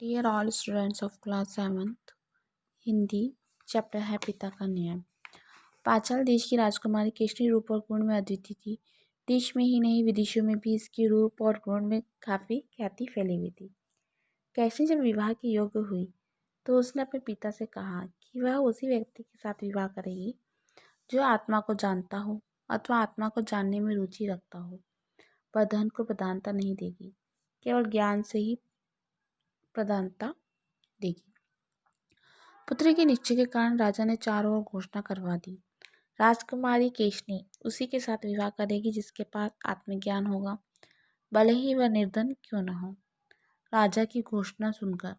Dear all students of class 7th, Hindi chapter है पिता का न्याय। पांचाल देश की राजकुमारी केशनी रूप और गुण में अद्वितीय थी। देश में ही नहीं विदेशों में भी इसकी रूप और गुण में काफ़ी ख्याति फैली हुई थी। केशनी जब विवाह की योग्य हुई तो उसने अपने पिता से कहा कि वह उसी व्यक्ति के साथ विवाह करेगी जो आत्मा को जानता हो अथवा आत्मा को जानने में रुचि रखता हो। वह धन को प्रधानता नहीं देगी, केवल ज्ञान से ही प्रधानता देगी। पुत्र के निश्चय के कारण राजा ने चारों ओर घोषणा करवा दी। राजकुमारी केशनी उसी के साथ विवाह करेगी जिसके पास आत्मज्ञान होगा, भले ही वह निर्धन क्यों न हो। राजा की घोषणा सुनकर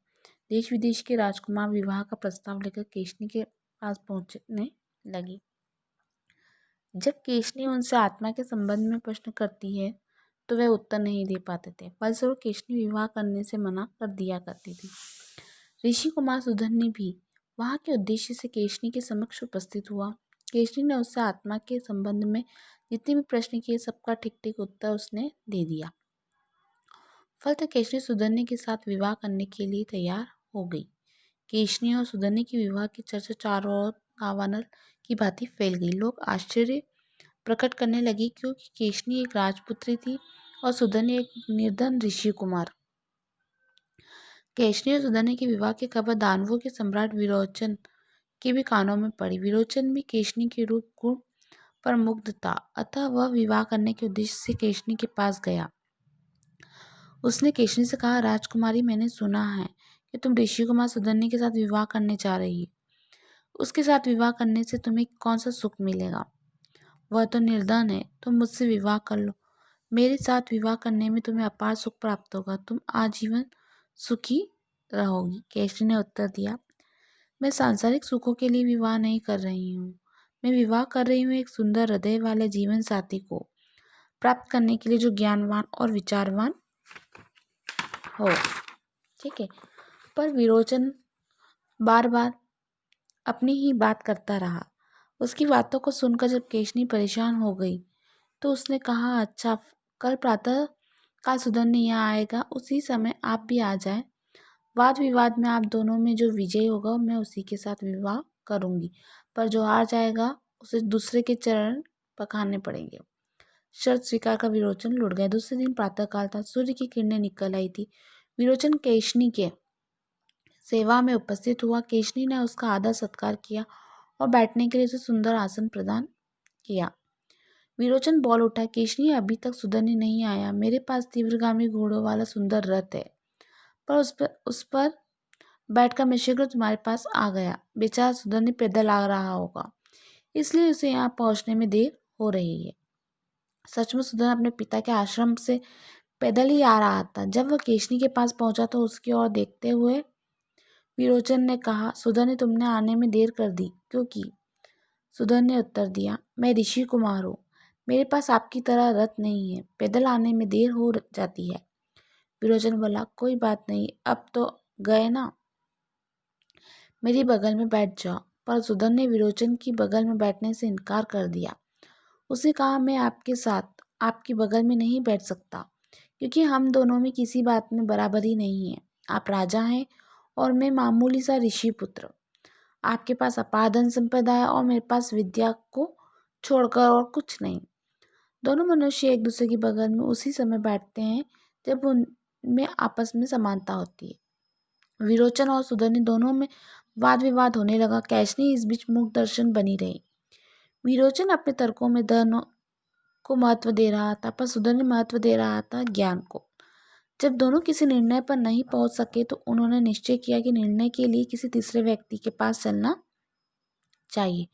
देश विदेश के राजकुमार विवाह का प्रस्ताव लेकर केशनी के पास पहुंचने लगी। जब केशनी उनसे आत्मा के संबंध में प्रश्न करती है तो वे उत्तर नहीं दे पाते थे। फलस्वरूप केशनी विवाह करने से मना कर दिया करती थी। ऋषि कुमार सुधन्य भी वहाँ के उद्देश्य से केशनी के समक्ष उपस्थित हुआ। केशनी ने उससे आत्मा के संबंध में जितने भी प्रश्न किए सबका ठीक ठीक उत्तर उसने दे दिया। फलतः केशनी सुधन्य के साथ विवाह करने के लिए तैयार हो गई। केशनी और सुधन्य की विवाह की चर्चा चारों ओर दावानल की भांति फैल गई। लोग आश्चर्य प्रकट करने लगे क्योंकि केशनी एक राजपुत्री थी और सुधन्य एक निर्धन ऋषि कुमार। केशनी और सुधन्य के विवाह की खबर दानवों के सम्राट विरोचन के भी कानों में पड़ी। विरोचन भी केशनी के रूप गुण पर मुग्ध था, अतः वह विवाह करने के उद्देश्य से केशनी के पास गया। उसने केशनी से कहा, राजकुमारी, मैंने सुना है कि तुम ऋषि कुमार सुधन्य के साथ विवाह करने जा रही हो। उसके साथ विवाह करने से तुम्हें कौन सा सुख मिलेगा? वह तो निर्धन है। तुम मुझसे विवाह कर लो। मेरे साथ विवाह करने में तुम्हें अपार सुख प्राप्त होगा। तुम आजीवन सुखी रहोगी। केशनी ने उत्तर दिया, मैं सांसारिक सुखों के लिए विवाह नहीं कर रही हूँ। मैं विवाह कर रही हूँ एक सुंदर हृदय वाले जीवन साथी को प्राप्त करने के लिए जो ज्ञानवान और विचारवान हो। ठीक है। पर विरोचन बार बार अपनी ही बात करता रहा। उसकी बातों को सुनकर जब केशनी परेशान हो गई तो उसने कहा, अच्छा, कल प्रातः काल सुधन्य यहाँ आएगा, उसी समय आप भी आ जाए। वाद विवाद में आप दोनों में जो विजय होगा मैं उसी के साथ विवाह करूंगी, पर जो हार जाएगा उसे दूसरे के चरण पखाने पड़ेंगे। शर्त स्वीकार कर विरोचन लौट गया। दूसरे दिन प्रातःकाल था। सूर्य की किरणें निकल आई थी। विरोचन केशनी के सेवा में उपस्थित हुआ। केशनी ने उसका आदर सत्कार किया और बैठने के लिए उसे सुंदर आसन प्रदान किया। विरोचन बोल उठा, केशनी, अभी तक सुधन्य नहीं आया। मेरे पास तीव्रगामी घोड़ों वाला सुंदर रथ है, पर उस पर बैठकर मैं शीघ्र तुम्हारे पास आ गया। बेचारा सुधन्य पैदल आ रहा होगा, इसलिए उसे यहाँ पहुँचने में देर हो रही है। सचमुच सुधन्य अपने पिता के आश्रम से पैदल ही आ रहा था। जब वह केशनी के पास पहुंचा तो उसकी ओर देखते हुए विरोचन ने कहा, सुधन्य, तुमने आने में देर कर दी क्योंकि? सुधन्य ने उत्तर दिया, मैं ऋषि कुमार हूँ। मेरे पास आपकी तरह रथ नहीं है। पैदल आने में देर हो जाती है। विरोचन बोला, कोई बात नहीं, अब तो गए ना, मेरी बगल में बैठ जाओ। पर सुधन्य ने विरोचन की बगल में बैठने से इनकार कर दिया। उसने कहा, मैं आपके साथ आपकी बगल में नहीं बैठ सकता क्योंकि हम दोनों में किसी बात में बराबरी नहीं है। आप राजा हैं और मैं मामूली सा ऋषि पुत्र। आपके पास अपार धन संपदा है और मेरे पास विद्या को छोड़कर और कुछ नहीं। दोनों मनुष्य एक दूसरे की बगल में उसी समय बैठते हैं जब उनमें आपस में समानता होती है। विरोचन और सुधन्य दोनों में वाद विवाद होने लगा। केशनी इस बीच मूक दर्शन बनी रही। विरोचन अपने तर्कों में धन को महत्व दे रहा था, पर सुधन्य महत्व दे रहा था ज्ञान को। जब दोनों किसी निर्णय पर नहीं पहुंच सके तो उन्होंने निश्चय किया कि निर्णय के लिए किसी तीसरे व्यक्ति के पास चलना चाहिए।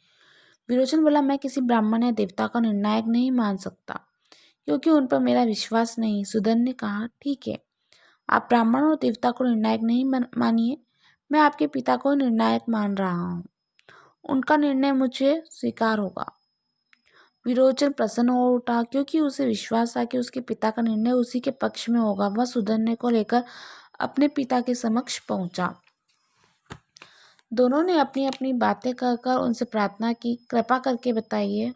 विरोचन बोला, मैं किसी ब्राह्मण या देवता को निर्णायक नहीं मान सकता क्योंकि उन पर मेरा विश्वास नहीं। सुधन्य ने कहा, ठीक है, आप ब्राह्मण और देवता को निर्णायक नहीं मानिए, मैं आपके पिता को निर्णायक मान रहा हूँ। उनका निर्णय मुझे स्वीकार होगा। विरोचन प्रसन्न हो उठा क्योंकि उसे विश्वास था कि उसके पिता का निर्णय उसी के पक्ष में होगा। वह सुधन्य को लेकर अपने पिता के समक्ष पहुंचा। दोनों ने अपनी अपनी बातें कहकर उनसे प्रार्थना की, कृपा करके बताइए